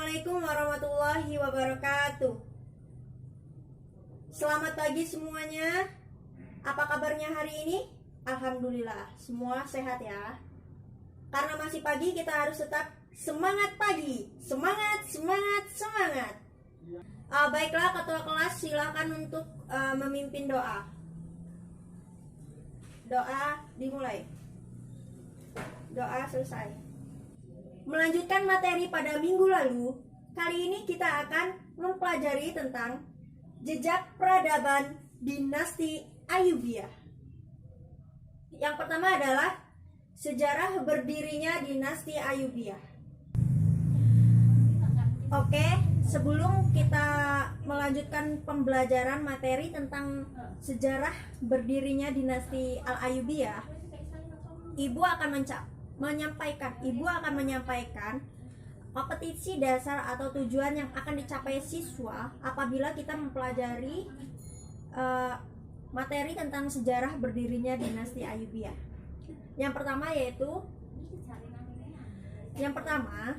Assalamualaikum warahmatullahi wabarakatuh. Selamat pagi semuanya. Apa kabarnya hari ini? Alhamdulillah, semua sehat ya. Karena masih pagi, kita harus tetap semangat pagi. Semangat, semangat, semangat. Baiklah, ketua kelas silakan untuk memimpin doa. Doa dimulai. Doa selesai. Melanjutkan materi pada minggu lalu, kali ini kita akan mempelajari tentang jejak peradaban dinasti Ayyubiyah. Yang pertama adalah sejarah berdirinya dinasti Ayyubiyah. Oke, sebelum kita melanjutkan pembelajaran materi tentang sejarah berdirinya dinasti Al-Ayyubiyah, Ibu akan menyampaikan kompetisi dasar atau tujuan yang akan dicapai siswa apabila kita mempelajari materi tentang sejarah berdirinya dinasti Ayyubiyah. Yang pertama,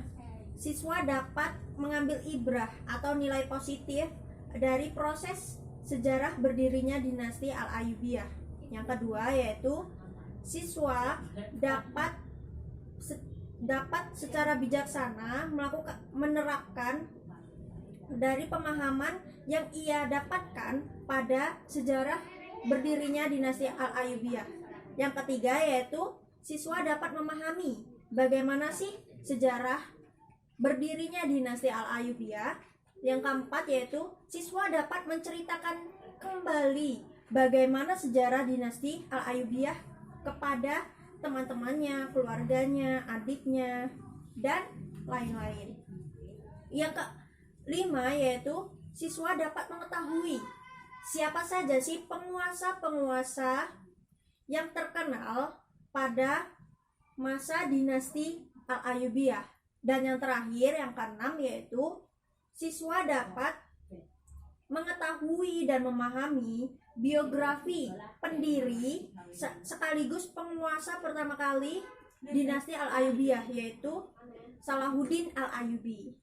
siswa dapat mengambil ibrah atau nilai positif dari proses sejarah berdirinya dinasti Al-Ayyubiyah. Yang kedua yaitu siswa dapat secara bijaksana menerapkan dari pemahaman yang ia dapatkan pada sejarah berdirinya dinasti Al-Ayyubiyah. Yang ketiga yaitu siswa dapat memahami bagaimana sih sejarah berdirinya dinasti Al-Ayyubiyah. Yang keempat yaitu siswa dapat menceritakan kembali bagaimana sejarah dinasti Al-Ayyubiyah kepada teman-temannya, keluarganya, adiknya, dan lain-lain. Yang kelima yaitu siswa dapat mengetahui siapa saja sih penguasa-penguasa yang terkenal pada masa dinasti Al-Ayyubiyah. Dan yang terakhir, yang keenam yaitu siswa dapat mengetahui dan memahami biografi pendiri sekaligus penguasa pertama kali dinasti Al-Ayyubiyah, yaitu Salahuddin Al-Ayyubi.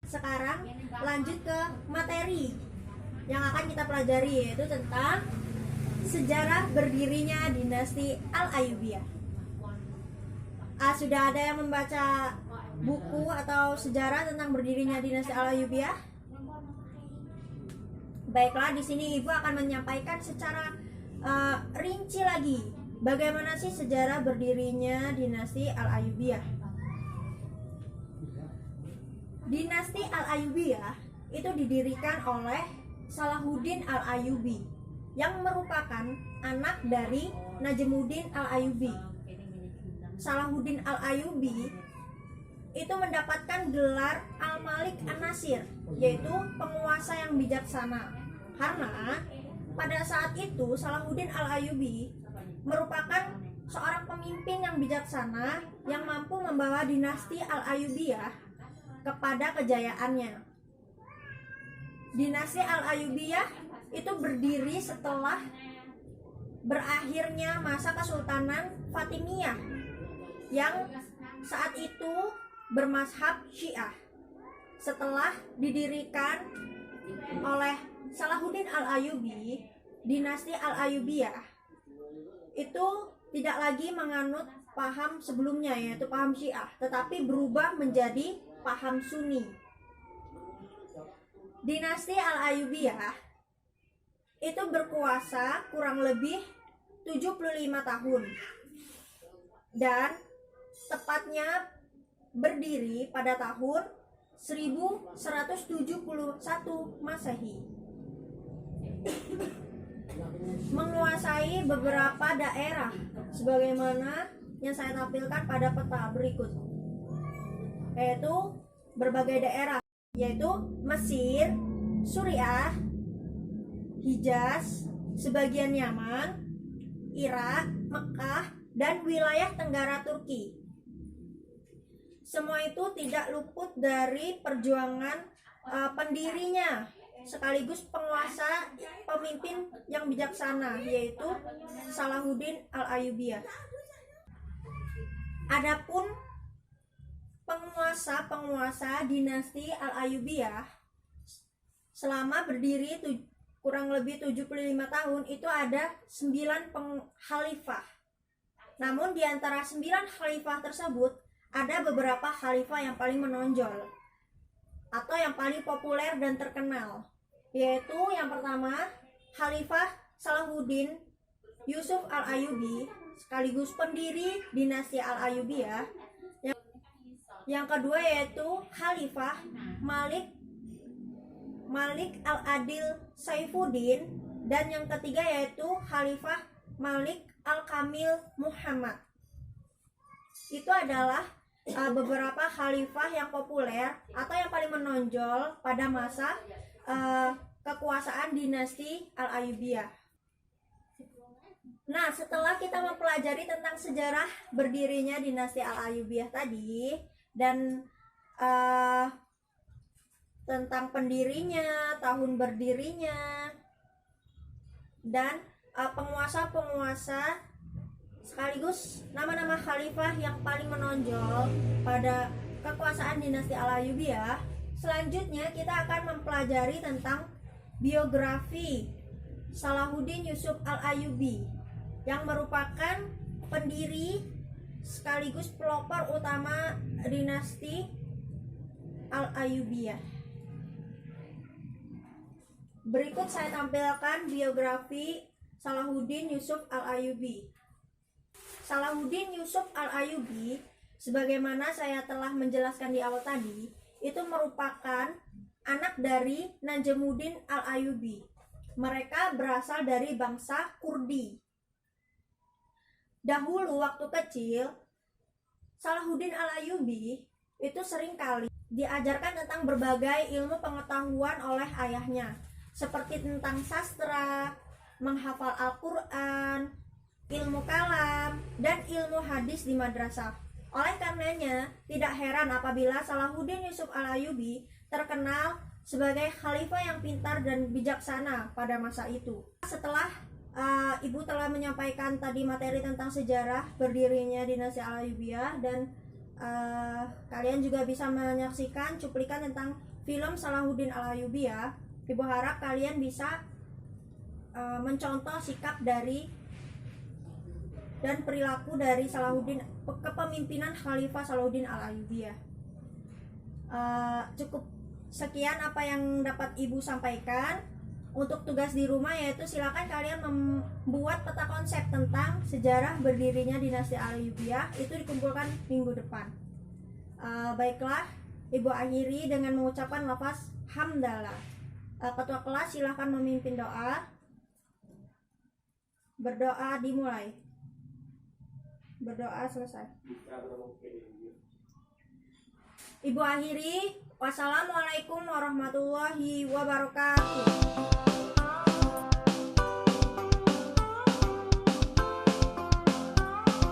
Sekarang lanjut ke materi yang akan kita pelajari, yaitu tentang sejarah berdirinya dinasti Al-Ayyubiyah. Sudah ada yang membaca buku atau sejarah tentang berdirinya dinasti Al-Ayyubiyah? Baiklah, di sini Ibu akan menyampaikan secara rinci lagi bagaimana sih sejarah berdirinya dinasti Al-Ayyubiyah. Dinasti Al-Ayyubiyah itu didirikan oleh Salahuddin Al-Ayyubi yang merupakan anak dari Najmuddin Al-Ayyubi. Salahuddin Al-Ayyubi itu mendapatkan gelar Al-Malik An-Nasir, yaitu penguasa yang bijaksana. Karena pada saat itu Salahuddin Al-Ayyubi merupakan seorang pemimpin yang bijaksana yang mampu membawa dinasti Al-Ayyubiyah kepada kejayaannya. Dinasti Al-Ayyubiyah itu berdiri setelah berakhirnya masa Kesultanan Fatimiyah yang saat itu bermazhab Syiah. Setelah didirikan oleh Salahuddin Al-Ayyubi, dinasti Al-Ayyubiyah itu tidak lagi menganut paham sebelumnya, yaitu paham Syiah, tetapi berubah menjadi paham Sunni. Dinasti Al-Ayyubiyah itu berkuasa kurang lebih 75 tahun dan tepatnya berdiri pada tahun 1171 Masehi. Menguasai beberapa daerah sebagaimana yang saya tampilkan pada peta berikut, yaitu berbagai daerah, yaitu Mesir, Suriah, Hijaz, sebagian Yaman, Irak, Mekah, dan wilayah Tenggara Turki. Semua itu tidak luput dari perjuangan pendirinya sekaligus penguasa pemimpin yang bijaksana, yaitu Salahuddin Al-Ayyubiyah. Adapun penguasa dinasti Al-Ayyubiyah selama berdiri kurang lebih 75 tahun itu ada 9 khalifah. Namun di antara 9 khalifah tersebut ada beberapa khalifah yang paling menonjol atau yang paling populer dan terkenal, yaitu yang pertama Khalifah Salahuddin Yusuf Al-Ayyubi sekaligus pendiri dinasti Al-Ayyubiyah. Yang kedua yaitu Khalifah Malik Al-Adil Saifuddin, dan yang ketiga yaitu Khalifah Malik Al-Kamil Muhammad. Itu adalah beberapa khalifah yang populer atau yang paling menonjol pada masa kekuasaan dinasti Al-Ayyubiyah. Nah, setelah kita mempelajari tentang sejarah berdirinya dinasti Al-Ayyubiyah tadi dan tentang pendirinya, tahun berdirinya, dan penguasa-penguasa sekaligus nama-nama khalifah yang paling menonjol pada kekuasaan dinasti Al-Ayyubiyah, selanjutnya kita akan mempelajari tentang biografi Salahuddin Yusuf Al-Ayyubi yang merupakan pendiri sekaligus pelopor utama dinasti Al-Ayyubiyah. Berikut saya tampilkan biografi Salahuddin Yusuf Al-Ayyubi. Salahuddin Yusuf Al-Ayyubi, sebagaimana saya telah menjelaskan di awal tadi, itu merupakan anak dari Najmuddin Al-Ayyubi. Mereka berasal dari bangsa Kurdi. Dahulu waktu kecil, Salahuddin Al-Ayyubi itu seringkali diajarkan tentang berbagai ilmu pengetahuan oleh ayahnya, seperti tentang sastra, menghafal Al-Quran, ilmu kalam, dan ilmu hadis di madrasah. Oleh karenanya, tidak heran apabila Salahuddin Yusuf Al-Ayyubi terkenal sebagai khalifah yang pintar dan bijaksana pada masa itu. Setelah Ibu telah menyampaikan tadi materi tentang sejarah berdirinya dinasti Al-Ayyubiyah, dan kalian juga bisa menyaksikan cuplikan tentang film Salahuddin Al-Ayyubiyah. Ibu harap kalian bisa mencontoh sikap dari dan perilaku dari Salahuddin, kepemimpinan Khalifah Salahuddin Al-Ayyubiyah. Cukup sekian apa yang dapat Ibu sampaikan. Untuk tugas di rumah yaitu silakan kalian membuat peta konsep tentang sejarah berdirinya dinasti Al-Ayyubiyah, itu dikumpulkan minggu depan. Baiklah, Ibu akhiri dengan mengucapkan lafaz hamdalah. Ketua kelas silakan memimpin doa. Berdoa dimulai. Berdoa selesai. Ibu akhiri, wassalamualaikum warahmatullahi wabarakatuh.